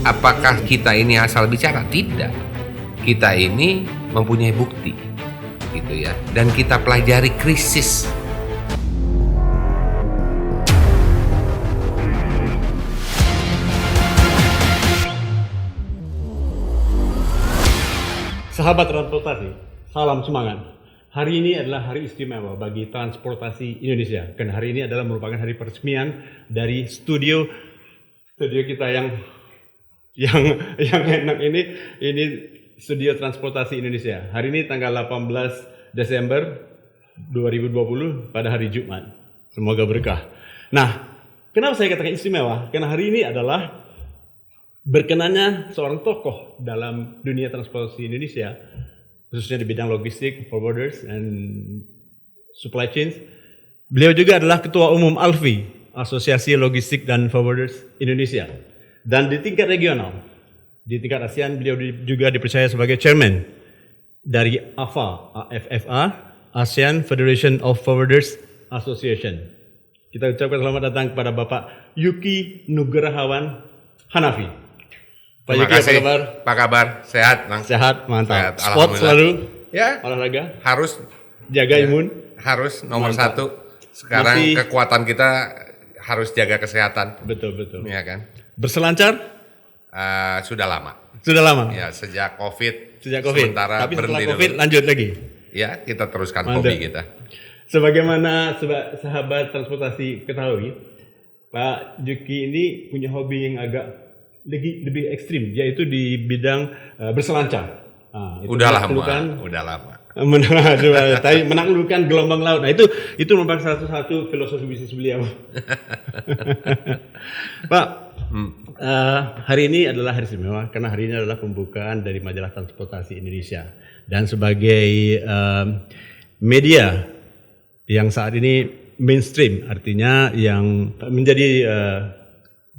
Apakah kita ini asal bicara? Tidak. Kita ini mempunyai bukti, gitu ya. Dan kita pelajari krisis. Sahabat transportasi, salam semangat. Hari ini adalah hari istimewa bagi transportasi Indonesia. Karena hari ini adalah merupakan hari peresmian dari studio kita yang enak ini studio transportasi Indonesia. Hari ini tanggal 18 Desember 2020 pada hari Jumat. Semoga berkah. Nah, kenapa saya katakan istimewa? Karena hari ini adalah berkenannya seorang tokoh dalam dunia transportasi Indonesia, khususnya di bidang logistik, forwarders, and supply chains. Beliau juga adalah Ketua Umum ALFI, Asosiasi Logistik dan Forwarders Indonesia. Dan di tingkat regional, di tingkat ASEAN, beliau juga dipercaya sebagai Chairman dari AFFA, ASEAN Federation of Forwarders Association. Kita ucapkan selamat datang kepada Bapak Yuki Nugrahawan Hanafi. Pak Yuki, apa kabar? Apa kabar? Sehat, Bang? Sehat, mantap. Sehat, Sport selalu, ya, olahraga, harus jaga ya, imun. Harus nomor Mantap. satu. Sekarang kekuatan kita harus jaga kesehatan. Betul. Ya kan? Berselancar? Sudah lama. Sudah lama? Ya, sejak COVID. Sementara tapi setelah berhenti COVID dulu. lanjut lagi? Ya, kita teruskan Mantap. hobi kita. Sebagaimana sahabat transportasi ketahui, Pak Yuki ini punya hobi yang agak lebih ekstrim, yaitu di bidang berselancar. Udah lama. Menaklukkan gelombang laut. Nah, itu merupakan satu filosofi bisnis beliau. Pak, hari ini adalah hari istimewa karena hari ini adalah pembukaan dari Majalah Transportasi Indonesia, dan sebagai media yang saat ini mainstream, artinya yang menjadi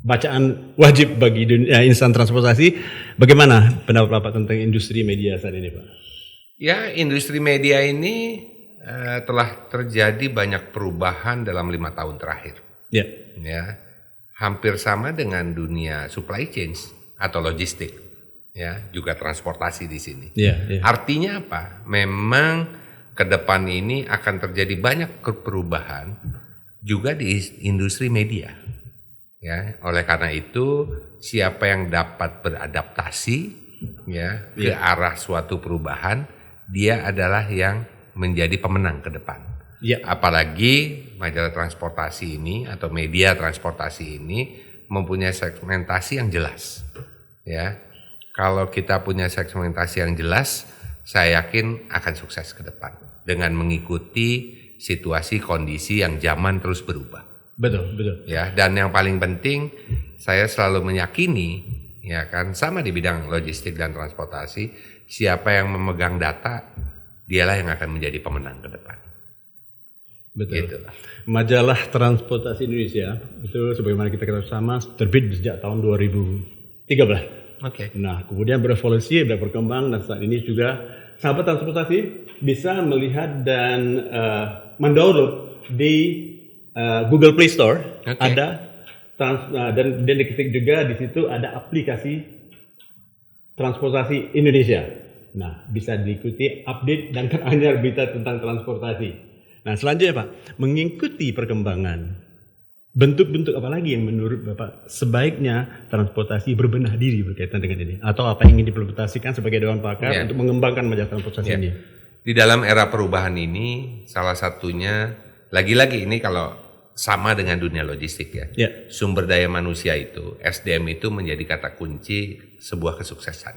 bacaan wajib bagi dunia insan transportasi. Bagaimana pendapat Bapak tentang industri media saat ini, Pak? Ya, industri media ini telah terjadi banyak perubahan dalam 5 tahun terakhir. Ya. Ya, hampir sama dengan dunia supply chains atau logistik. Ya, juga transportasi di sini. Ya. Artinya apa? Memang ke depan ini akan terjadi banyak perubahan juga di industri media. Ya, oleh karena itu siapa yang dapat beradaptasi ke arah suatu perubahan, dia adalah yang menjadi pemenang ke depan. Ya. Apalagi majalah transportasi ini atau media transportasi ini mempunyai segmentasi yang jelas. Ya, kalau kita punya segmentasi yang jelas, saya yakin akan sukses ke depan dengan mengikuti situasi kondisi yang zaman terus berubah. Betul. Ya, dan yang paling penting saya selalu meyakini, ya kan, sama di bidang logistik dan transportasi, siapa yang memegang data, dialah yang akan menjadi pemenang ke depan. Betul. Gitu. Majalah Transportasi Indonesia itu sebagaimana kita ketahui sama terbit sejak tahun 2013. Oke. Nah, kemudian berevolusi, berkembang, dan saat ini juga sahabat transportasi bisa melihat dan mendownload di Google Play Store. Oke. Ada dan diketik juga di situ ada aplikasi transportasi Indonesia. Nah, bisa diikuti update dan teranyar berita tentang transportasi. Nah, selanjutnya Pak, mengikuti perkembangan, bentuk-bentuk apa lagi yang menurut Bapak sebaiknya transportasi berbenah diri berkaitan dengan ini? Atau apa yang ingin diimplementasikan sebagai Dewan Pakar untuk mengembangkan majalah transportasi ini? Di dalam era perubahan ini, salah satunya, lagi-lagi ini kalau sama dengan dunia logistik ya. Sumber daya manusia itu, SDM itu menjadi kata kunci sebuah kesuksesan.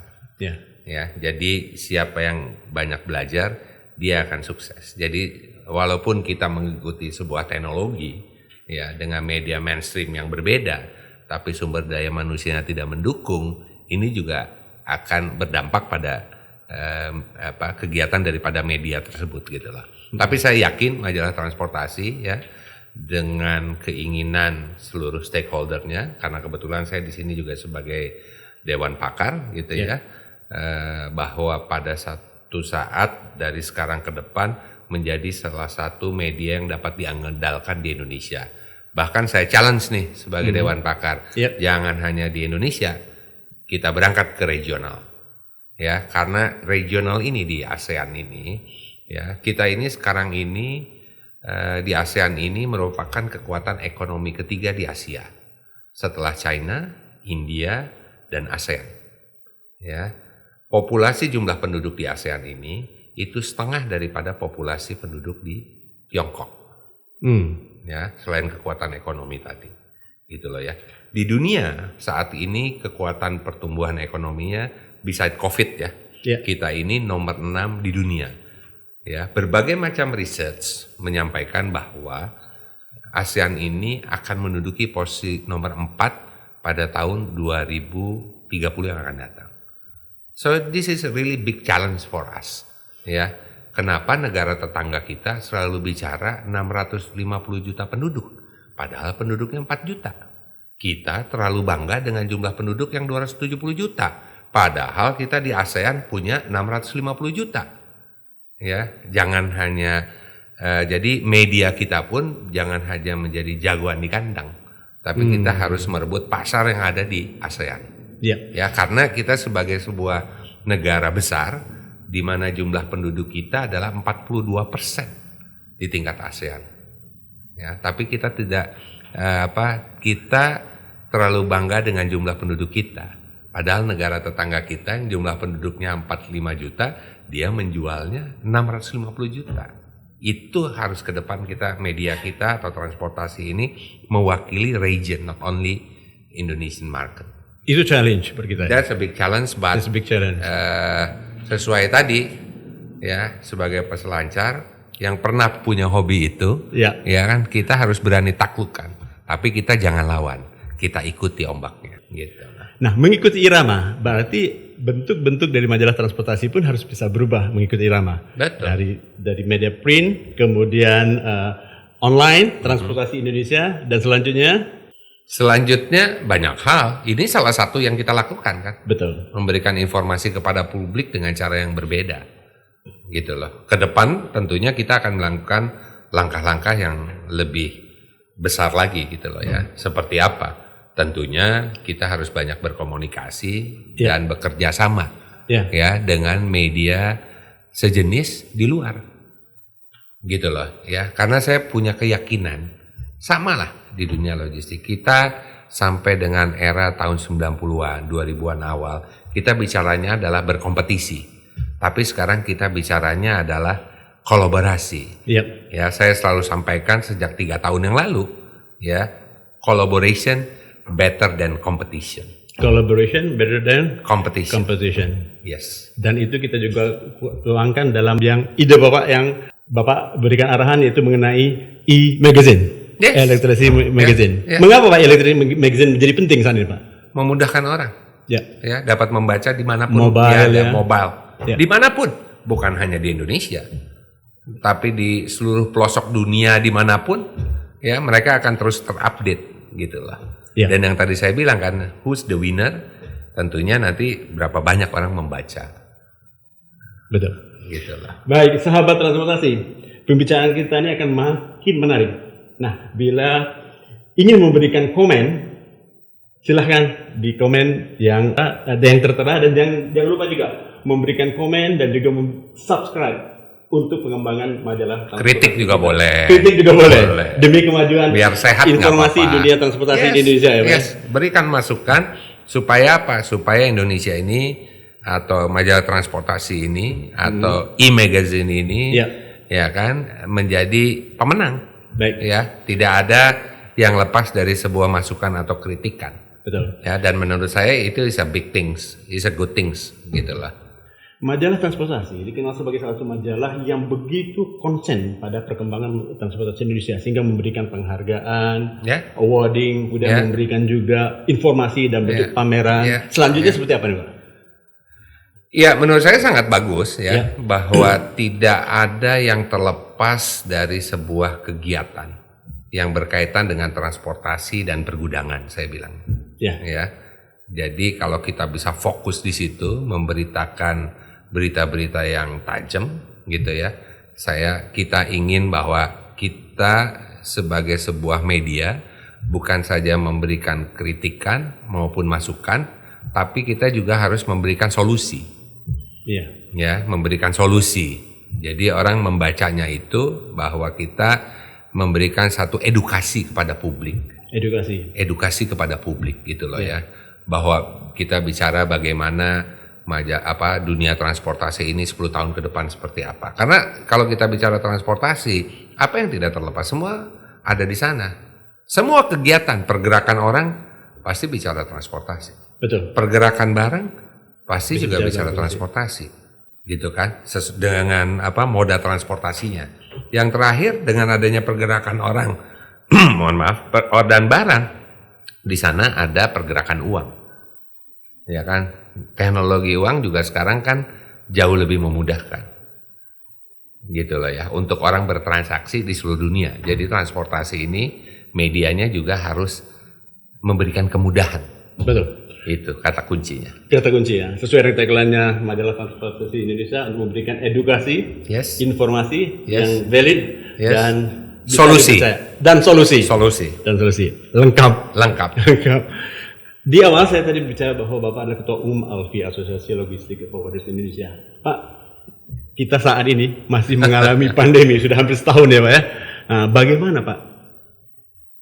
Ya, jadi siapa yang banyak belajar, dia akan sukses. Jadi walaupun kita mengikuti sebuah teknologi ya dengan media mainstream yang berbeda, tapi sumber daya manusianya tidak mendukung, ini juga akan berdampak pada kegiatan daripada media tersebut gitulah. Tapi saya yakin majalah transportasi ya, dengan keinginan seluruh stakeholdernya, karena kebetulan saya di sini juga sebagai Dewan Pakar gitu ya, bahwa pada satu saat dari sekarang ke depan menjadi salah satu media yang dapat diandalkan di Indonesia. Bahkan saya challenge nih sebagai Dewan Pakar, jangan hanya di Indonesia, kita berangkat ke regional. Ya, karena regional ini di ASEAN ini, ya, kita ini sekarang ini di ASEAN ini merupakan kekuatan ekonomi ketiga di Asia. Setelah China, India, dan ASEAN. Ya, populasi jumlah penduduk di ASEAN ini itu setengah daripada populasi penduduk di Tiongkok. Ya, selain kekuatan ekonomi tadi. Gitu loh ya. Di dunia saat ini kekuatan pertumbuhan ekonominya beside COVID ya. Kita ini nomor 6 di dunia. Ya, berbagai macam research menyampaikan bahwa ASEAN ini akan menduduki posisi nomor 4 pada tahun 2030 yang akan datang. So this is a really big challenge for us. Ya, kenapa negara tetangga kita selalu bicara 650 juta penduduk? Padahal penduduknya 4 juta. Kita terlalu bangga dengan jumlah penduduk yang 270 juta. Padahal kita di ASEAN punya 650 juta. Ya, jangan hanya jadi media kita pun jangan hanya menjadi jagoan di kandang, tapi kita harus merebut pasar yang ada di ASEAN. Ya, karena kita sebagai sebuah negara besar di mana jumlah penduduk kita adalah 42% di tingkat ASEAN. Ya, tapi kita tidak kita terlalu bangga dengan jumlah penduduk kita. Padahal negara tetangga kita yang jumlah penduduknya 45 juta, dia menjualnya 650 juta. Itu harus ke depan kita, media kita atau transportasi ini mewakili region, not only Indonesian market. Itu challenge bagi kita. That's a big challenge, but that's a big challenge. Sesuai tadi, ya, sebagai peselancar yang pernah punya hobi itu, ya kan, kita harus berani taklukkan, tapi kita jangan lawan, kita ikuti ombaknya, gitu. Nah, mengikuti irama berarti bentuk-bentuk dari majalah transportasi pun harus bisa berubah mengikuti irama. Betul. Dari media print, kemudian online transportasi Indonesia, dan selanjutnya banyak hal. Ini salah satu yang kita lakukan kan. Betul. Memberikan informasi kepada publik dengan cara yang berbeda. Gitu loh. Ke depan tentunya kita akan melakukan langkah-langkah yang lebih besar lagi gitu loh ya. Seperti apa? Tentunya kita harus banyak berkomunikasi dan bekerja sama ya dengan media sejenis di luar. Gitu loh ya. Karena saya punya keyakinan samalah di dunia logistik. Kita sampai dengan era tahun 90-an, 2000-an awal, kita bicaranya adalah berkompetisi. Tapi sekarang kita bicaranya adalah kolaborasi. Ya, saya selalu sampaikan sejak 3 tahun yang lalu, ya, collaboration better than competition. Collaboration better than competition. Yes. Dan itu kita juga tuangkan dalam yang ide Bapak yang Bapak berikan arahan, yaitu mengenai e-magazine. Yes. Electricity magazine. Yeah. Mengapa Pak electricity magazine menjadi penting saat ini Pak? Memudahkan orang. Ya, dapat membaca dimanapun. Mobile. Dimanapun, bukan hanya di Indonesia, tapi di seluruh pelosok dunia dimanapun, ya mereka akan terus terupdate, gitulah. Dan yang tadi saya bilang kan, who's the winner? Tentunya nanti berapa banyak orang membaca. Betul. Gitulah. Baik, sahabat transportasi, pembicaraan kita ini akan makin menarik. Nah, bila ingin memberikan komen, silahkan di komen yang ada yang tertera, dan jangan lupa juga memberikan komen dan juga subscribe untuk pengembangan majalah transportasi. Kritik juga boleh. Demi kemajuan biar sehat informasi dunia transportasi di Indonesia ya Pak. Berikan masukan supaya apa? Supaya Indonesia ini atau majalah transportasi ini atau e-magazine ini ya kan menjadi pemenang. Baik. Ya, tidak ada yang lepas dari sebuah masukan atau kritikan. Betul. Ya, dan menurut saya itu is a big things, is a good things gitulah. Majalah transportasi dikenal sebagai salah satu majalah yang begitu konsen pada perkembangan transportasi Indonesia, sehingga memberikan penghargaan, awarding, kemudian memberikan juga informasi dan bentuk pameran. Selanjutnya seperti apa nih Pak? Ya, menurut saya sangat bagus ya, bahwa tidak ada yang terlepas dari sebuah kegiatan yang berkaitan dengan transportasi dan pergudangan, saya bilang. Ya. Jadi kalau kita bisa fokus di situ, memberitakan berita-berita yang tajam gitu ya. Kita ingin bahwa kita sebagai sebuah media bukan saja memberikan kritikan maupun masukan, tapi kita juga harus memberikan solusi. Iya. Ya, memberikan solusi. Jadi orang membacanya itu bahwa kita memberikan satu edukasi kepada publik. Edukasi kepada publik gitu loh ya. Bahwa kita bicara bagaimana dunia transportasi ini 10 tahun ke depan seperti apa. Karena kalau kita bicara transportasi, apa yang tidak terlepas semua ada di sana. Semua kegiatan pergerakan orang pasti bicara transportasi. Betul. Pergerakan barang pasti juga bicara transportasi. Gitu kan? Dengan moda transportasinya. Yang terakhir dengan adanya pergerakan orang, mohon maaf, dan barang, di sana ada pergerakan uang. Ya kan? Teknologi uang juga sekarang kan jauh lebih memudahkan. Gitu loh ya, untuk orang bertransaksi di seluruh dunia. Jadi transportasi ini medianya juga harus memberikan kemudahan. Betul. Itu kata kuncinya. Kata kunci ya. Sesuai dengan tagline-nya Majalah Transportasi Indonesia untuk memberikan edukasi, informasi yang valid dan solusi. Dan solusi. Lengkap. Di awal saya tadi bicara bahwa Bapak adalah Ketua Umum ALFI, Asosiasi Logistik Forwarders Indonesia. Pak, kita saat ini masih mengalami pandemi, sudah hampir setahun ya Pak ya. Nah, bagaimana Pak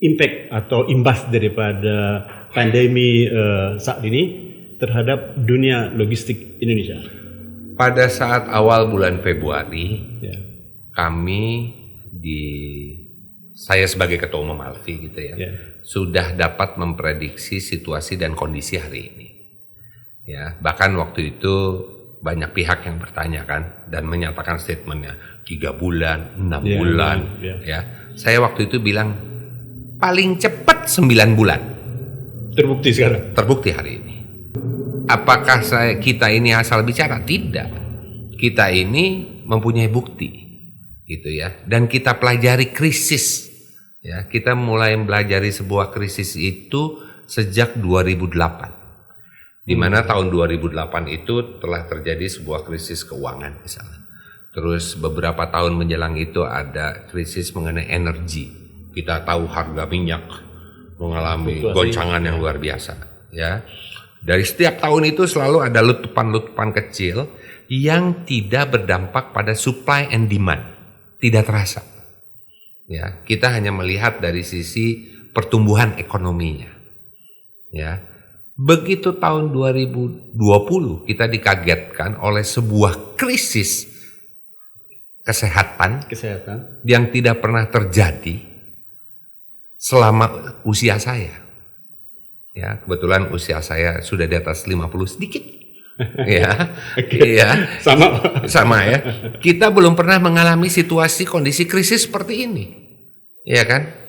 impact atau imbas daripada pandemi saat ini terhadap dunia logistik Indonesia? Pada saat awal bulan Februari, saya sebagai Ketua Umum ALFI gitu ya, sudah dapat memprediksi situasi dan kondisi hari ini. Ya, bahkan waktu itu banyak pihak yang bertanya kan dan menyatakan statementnya 3 bulan, 6 bulan. Ya, saya waktu itu bilang paling cepat 9 bulan. Terbukti sekarang. Terbukti hari ini. Apakah kita ini asal bicara? Tidak. Kita ini mempunyai bukti, gitu ya. Dan kita pelajari krisis. Ya, kita mulai mempelajari sebuah krisis itu sejak 2008. Di mana tahun 2008 itu telah terjadi sebuah krisis keuangan misalnya. Terus beberapa tahun menjelang itu ada krisis mengenai energi. Kita tahu harga minyak mengalami goncangan yang luar biasa, ya. Dari setiap tahun itu selalu ada letupan-letupan kecil yang tidak berdampak pada supply and demand, tidak terasa. Ya, kita hanya melihat dari sisi pertumbuhan ekonominya. Ya. Begitu tahun 2020 kita dikagetkan oleh sebuah krisis kesehatan yang tidak pernah terjadi selama usia saya. Ya, kebetulan usia saya sudah di atas 50 sedikit. Ya. Iya. Sama ya. Kita belum pernah mengalami situasi kondisi krisis seperti ini. Ya kan?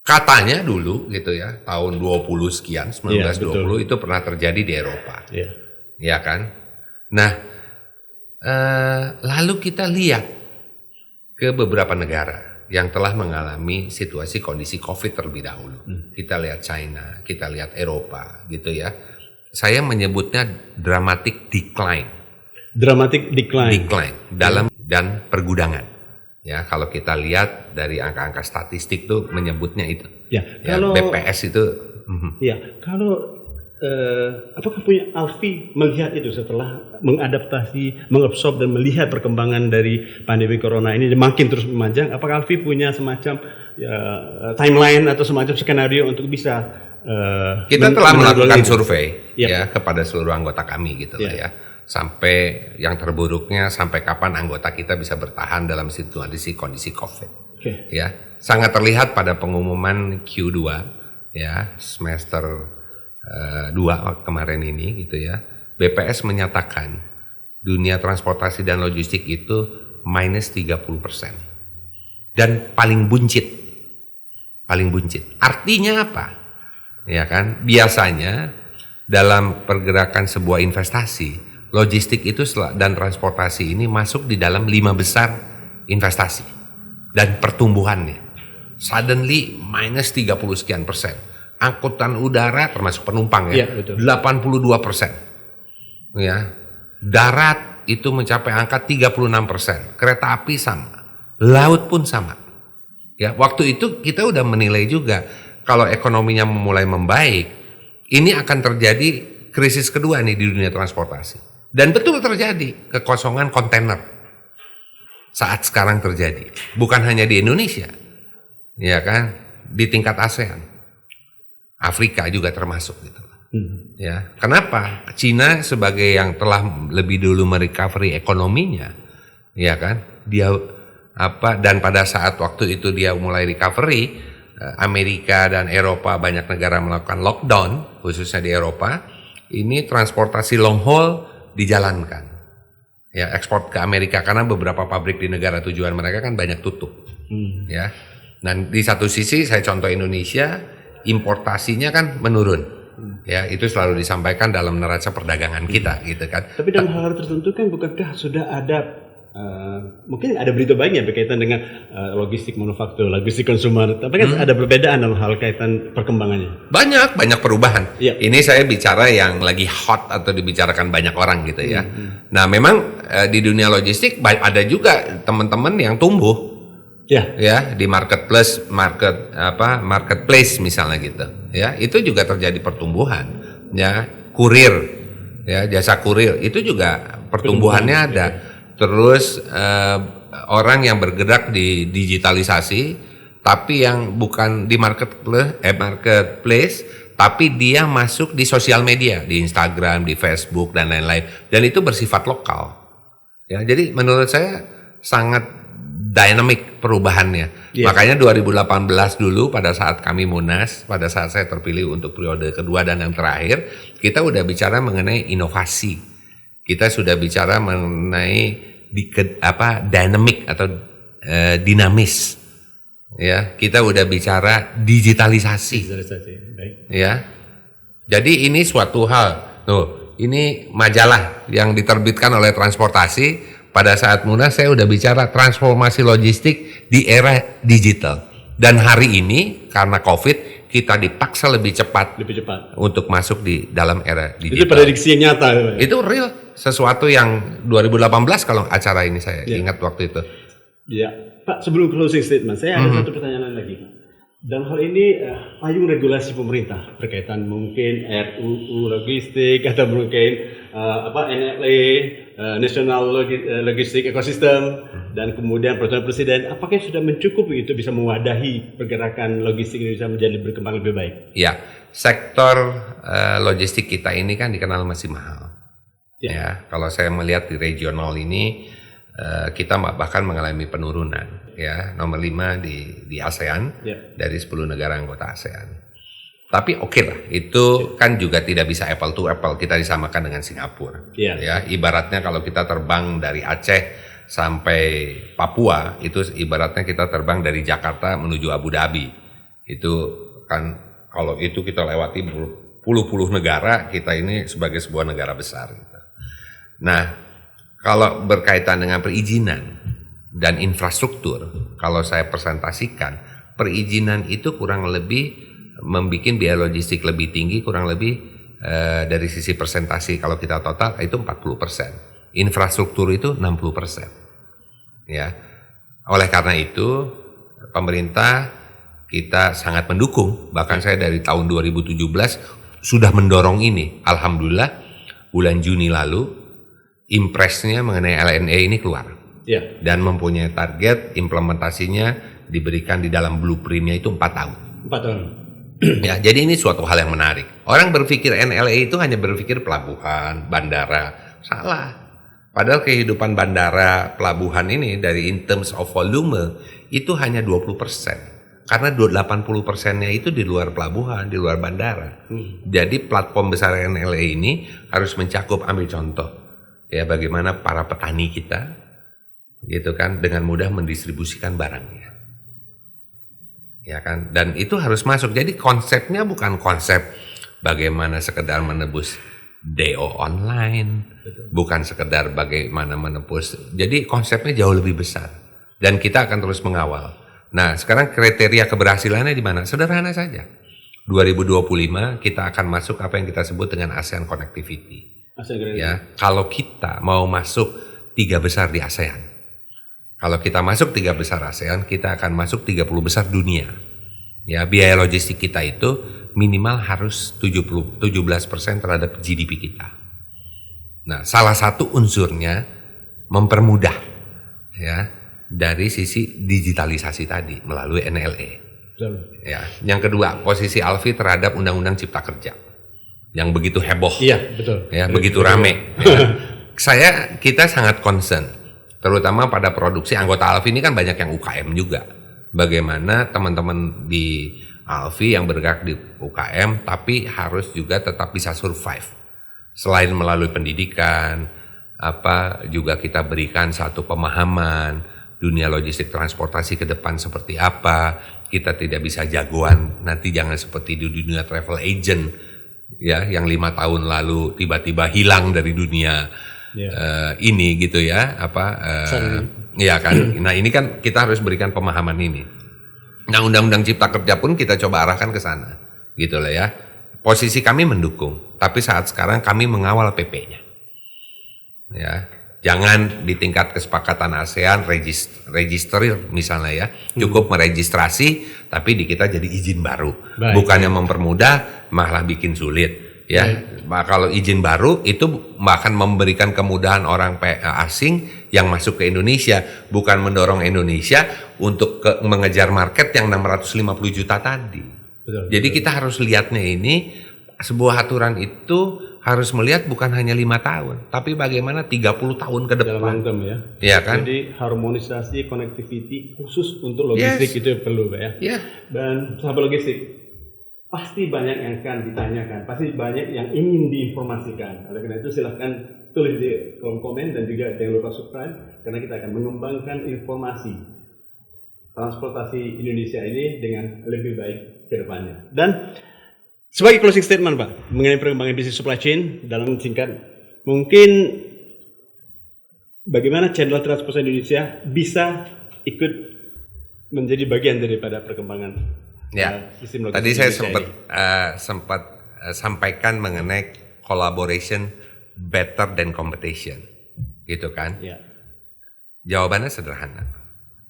Katanya dulu gitu ya, tahun 20 sekian, 1920 itu pernah terjadi di Eropa. Ya kan? Nah, lalu kita lihat ke beberapa negara yang telah mengalami situasi kondisi COVID terlebih dahulu. Kita lihat China, kita lihat Eropa gitu ya. Saya menyebutnya dramatic decline. Dramatic decline. Dalam dan pergudangan. Ya, kalau kita lihat dari angka-angka statistik tuh menyebutnya itu. Ya, kalau BPS itu. Ya, kalau apakah punya ALFI melihat itu setelah mengadaptasi, mengabsorb dan melihat perkembangan dari pandemi corona ini makin terus memanjang, apakah ALFI punya semacam timeline atau semacam skenario untuk bisa kita telah melakukan survei ya kepada seluruh anggota kami gitu lah ya. Sampai yang terburuknya sampai kapan anggota kita bisa bertahan dalam situasi kondisi COVID. Ya, sangat terlihat pada pengumuman Q2 ya semester 2 kemarin ini gitu ya. BPS menyatakan dunia transportasi dan logistik itu minus 30%. Dan paling buncit. Artinya apa? Ya kan? Biasanya dalam pergerakan sebuah investasi, logistik itu dan transportasi ini masuk di dalam 5 besar investasi dan pertumbuhannya. Suddenly minus 30 sekian persen. Angkutan udara termasuk penumpang ya, 82%. Ya. Darat itu mencapai angka 36%. Kereta api sama. Laut pun sama. Ya, waktu itu kita udah menilai juga kalau ekonominya mulai membaik, ini akan terjadi krisis kedua nih di dunia transportasi. Dan betul terjadi kekosongan kontainer saat sekarang terjadi. Bukan hanya di Indonesia, ya kan, di tingkat ASEAN, Afrika juga termasuk gitu. Ya, kenapa? Cina sebagai yang telah lebih dulu merecovery ekonominya, ya kan, dia dan pada saat waktu itu dia mulai recovery, Amerika dan Eropa banyak negara melakukan lockdown, khususnya di Eropa, ini transportasi long haul dijalankan, ya, ekspor ke Amerika karena beberapa pabrik di negara tujuan mereka kan banyak tutup, ya. Dan di satu sisi saya contoh Indonesia, importasinya kan menurun. Ya, itu selalu disampaikan dalam neraca perdagangan kita, gitu kan. Tapi dalam hal tertentu kan bukankah sudah ada mungkin ada berita baiknya berkaitan dengan logistik manufaktur, logistik konsumer. Tapi kan ada perbedaan dalam hal kaitan perkembangannya. Banyak perubahan. Ya. Ini saya bicara yang lagi hot atau dibicarakan banyak orang gitu ya. Nah, memang di dunia logistik ada juga teman-teman yang tumbuh. Ya, di marketplace misalnya gitu. Ya, itu juga terjadi pertumbuhan. Ya, kurir, ya, jasa kurir itu juga pertumbuhannya ada. Terus orang yang bergerak di digitalisasi, tapi yang bukan di marketplace, tapi dia masuk di sosial media, di Instagram, di Facebook dan lain-lain. Dan itu bersifat lokal. Ya, jadi menurut saya sangat dynamic perubahannya. Makanya 2018 dulu pada saat kami Munas, pada saat saya terpilih untuk periode kedua dan yang terakhir, kita udah bicara mengenai inovasi. Kita sudah bicara mengenai dynamic atau dinamis. Ya, kita udah bicara digitalisasi. Baik. Ya. Jadi ini suatu hal. Tuh, ini majalah yang diterbitkan oleh transportasi. Pada saat Munas saya udah bicara transformasi logistik di era digital. Dan hari ini karena Covid kita dipaksa lebih cepat untuk masuk di dalam era digital. Itu prediksi yang nyata. Itu real, sesuatu yang 2018 kalau acara ini saya ingat waktu itu. Ya, Pak, sebelum closing statement, saya ada satu pertanyaan lagi. Dalam hal ini payung regulasi pemerintah berkaitan mungkin RUU logistik atau mungkin NLA, National Logistic Ecosystem, dan kemudian peraturan presiden, apakah sudah mencukupi itu bisa mewadahi pergerakan logistik Indonesia menjadi berkembang lebih baik? Ya, sektor logistik kita ini kan dikenal masih mahal. Ya, kalau saya melihat di regional ini kita bahkan mengalami penurunan. Ya, nomor 5 di ASEAN dari 10 negara anggota ASEAN. Tapi oke lah, itu kan juga tidak bisa apple to apple, kita disamakan dengan Singapura. Ya, ibaratnya kalau kita terbang dari Aceh sampai Papua, itu ibaratnya kita terbang dari Jakarta menuju Abu Dhabi. Itu kan kalau itu kita lewati puluh-puluh negara, kita ini sebagai sebuah negara besar gitu. Nah, kalau berkaitan dengan perizinan dan infrastruktur, kalau saya presentasikan, perizinan itu kurang lebih membuat biaya logistik lebih tinggi, kurang lebih dari sisi persentasi kalau kita total itu 40%. Infrastruktur itu 60%. Ya. Oleh karena itu, pemerintah kita sangat mendukung, bahkan saya dari tahun 2017 sudah mendorong ini. Alhamdulillah bulan Juni lalu impresnya mengenai LNE ini keluar. Dan mempunyai target implementasinya diberikan di dalam blueprintnya itu 4 tahun. 4 tahun. Ya, jadi ini suatu hal yang menarik. Orang berpikir NLE itu hanya berpikir pelabuhan, bandara. Salah. Padahal kehidupan bandara, pelabuhan ini dari in terms of volume itu hanya 20%. Karena 80%-nya itu di luar pelabuhan, di luar bandara. Jadi platform besar NLE ini harus mencakup, ambil contoh. Ya, bagaimana para petani kita gitu kan dengan mudah mendistribusikan barangnya, ya kan, dan itu harus masuk. Jadi konsepnya bukan konsep bagaimana sekedar menebus DO online, bukan sekedar bagaimana menebus. Jadi konsepnya jauh lebih besar dan kita akan terus mengawal. Nah, sekarang kriteria keberhasilannya di mana? Sederhana saja. 2025 kita akan masuk apa yang kita sebut dengan ASEAN Connectivity. Ya, kalau kita mau masuk 3 besar di ASEAN. Kalau kita masuk 3 besar ASEAN, kita akan masuk 30 besar dunia. Ya, biaya logistik kita itu minimal harus 17% terhadap GDP kita. Nah, salah satu unsurnya mempermudah ya dari sisi digitalisasi tadi melalui NLE. Ya, yang kedua, posisi Alfie terhadap Undang-Undang Cipta Kerja yang begitu heboh. Iya, betul. Ya, begitu rame. Ya. Kita sangat concern, terutama pada produksi. Anggota Alfie ini kan banyak yang UKM juga. Bagaimana teman-teman di Alfie yang bergerak di UKM tapi harus juga tetap bisa survive. Selain melalui pendidikan, juga kita berikan satu pemahaman dunia logistik transportasi ke depan seperti apa. Kita tidak bisa jagoan, nanti jangan seperti di dunia travel agent ya, yang 5 tahun lalu tiba-tiba hilang dari dunia ini gitu ya, ya kan. Nah, ini kan kita harus berikan pemahaman ini. Nah, Undang-Undang Cipta Kerja pun kita coba arahkan ke sana, gitu lah ya. Posisi kami mendukung, tapi saat sekarang kami mengawal PP-nya. Ya, jangan di tingkat kesepakatan ASEAN register misalnya ya, cukup meregistrasi, tapi di kita jadi izin baru. Bukannya mempermudah, malah bikin sulit. Ya, kalau izin baru itu bahkan memberikan kemudahan orang asing yang masuk ke Indonesia, bukan mendorong Indonesia untuk mengejar market yang 650 juta tadi. Jadi kita harus lihatnya ini, sebuah aturan itu harus melihat bukan hanya 5 tahun, tapi bagaimana 30 tahun ke depan. Ya kan? Jadi harmonisasi, connectivity khusus untuk logistik itu perlu, Pak ya. Dan sahabat logistik, pasti banyak yang akan ditanyakan, pasti banyak yang ingin diinformasikan. Oleh karena itu silahkan tulis di kolom komen dan juga jangan lupa subscribe, karena kita akan mengembangkan informasi transportasi Indonesia ini dengan lebih baik ke depannya. Dan sebagai closing statement, Pak, mengenai perkembangan bisnis supply chain dalam singkat, mungkin bagaimana channel transportasi Indonesia bisa ikut menjadi bagian daripada perkembangan sistem logistik. Tadi saya sempat sampaikan mengenai collaboration better than competition, gitu kan? Ya. Jawabannya sederhana,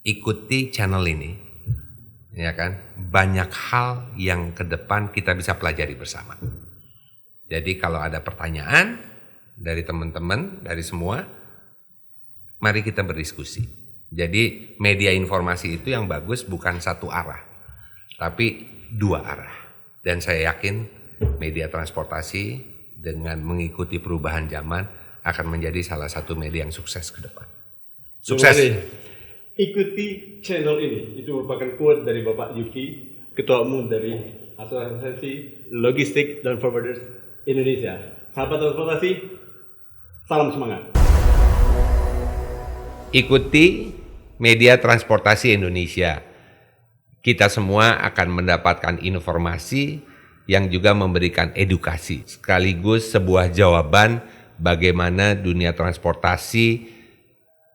ikuti channel ini. Ya kan, banyak hal yang ke depan kita bisa pelajari bersama. Jadi kalau ada pertanyaan dari teman-teman, dari semua, mari kita berdiskusi. Jadi media informasi itu yang bagus bukan satu arah, tapi 2 arah. Dan saya yakin media transportasi dengan mengikuti perubahan zaman akan menjadi salah satu media yang sukses ke depan. Sukses! Ikuti channel ini. Itu merupakan quote dari Bapak Yuki, Ketua Umum dari Asosiasi Logistik dan Forwarders Indonesia. Sahabat transportasi, salam semangat. Ikuti media transportasi Indonesia. Kita semua akan mendapatkan informasi yang juga memberikan edukasi. Sekaligus sebuah jawaban bagaimana dunia transportasi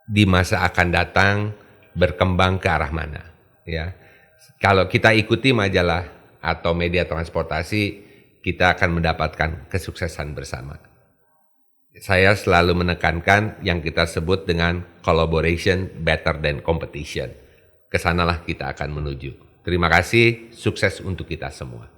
di masa akan datang berkembang ke arah mana, ya. Kalau kita ikuti majalah atau media transportasi, kita akan mendapatkan kesuksesan bersama. Saya selalu menekankan yang kita sebut dengan collaboration better than competition. Kesanalah kita akan menuju. Terima kasih, sukses untuk kita semua.